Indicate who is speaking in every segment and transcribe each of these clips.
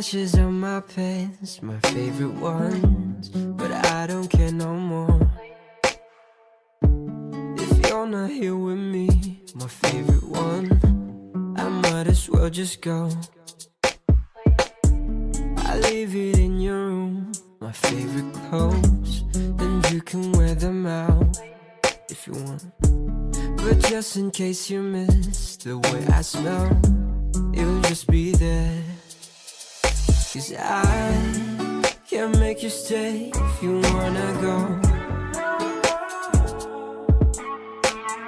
Speaker 1: stashes on my pants, my favorite ones, but I don't care no more. If you're not here with me, my favorite one, I might as well just go. I leave it in your room, my favorite clothes, then you can wear them out if you want. But just in case you miss the way I smell, it'll just be there. 'Cause I can't make you stay if you wanna go,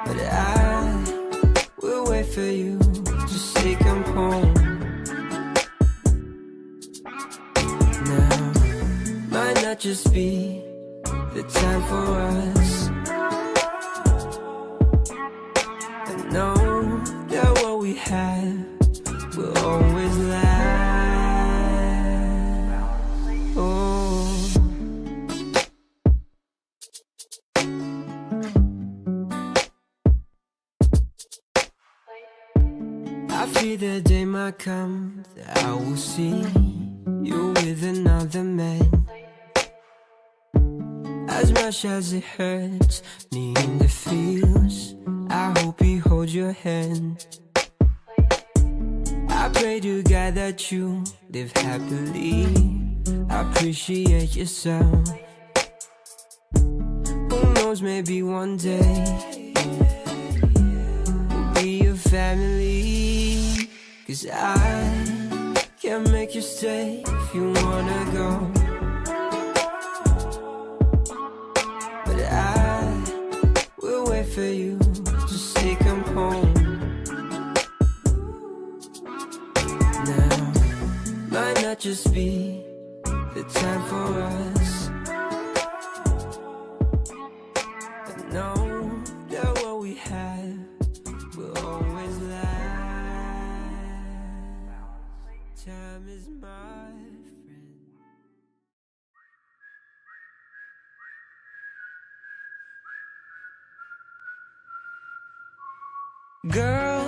Speaker 1: but I will wait for you to say come home. Now might not just be the time for us. I know that what we have will always last. Oh, I fear the day might come that I will see you with another man. As much as it hurts, needing the feels, I hope he holds your hand. I pray to God that you live happily, appreciate yourself. Who knows, maybe one day we'll be a family. 'Cause I can't make you stay if you wanna go, but I will wait for you to say come home. Now might not just be the time for us. I know that what we have will always last. Time is my friend.
Speaker 2: Girl,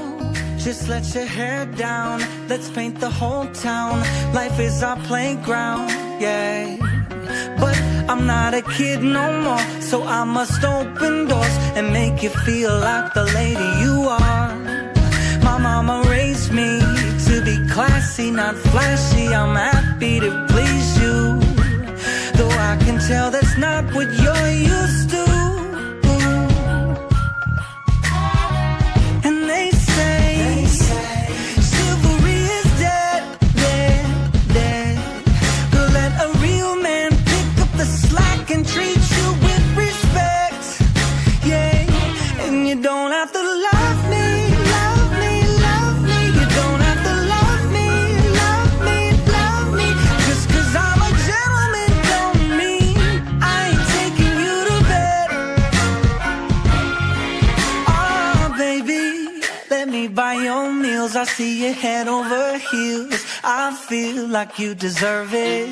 Speaker 2: just let your hair down, let's paint the whole town. Life is our playground, yeah. But I'm not a kid no more, so I must open doors and make you feel like the lady you are. My mama raised me to be classy, not flashy. I'm happy to please you, though I can tell that's not what you're used to. I see you head over heels, I feel like you deserve it.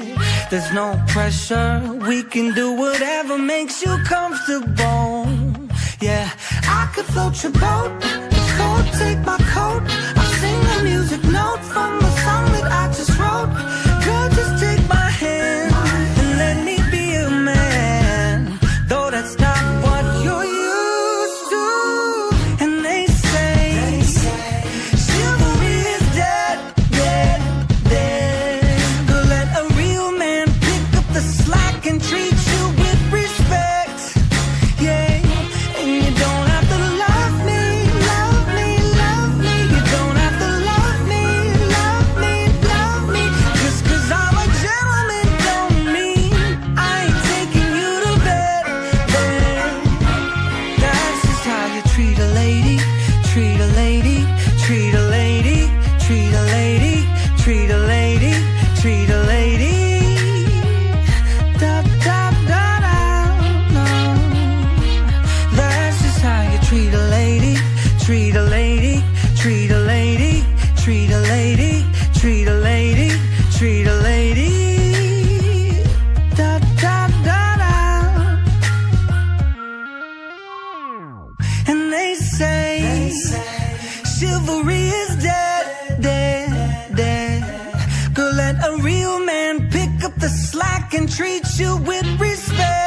Speaker 2: There's no pressure, we can do whatever makes you comfortable. Yeah, I could float your boat, it's cold, take my coat. I'll sing a music note from a song that I just wrote. Girl, just take my hand and let me be a man, though that's not what you're used to. And they say chivalry is dead, dead, dead. Girl, let a real man pick up the slack and treat you with respect.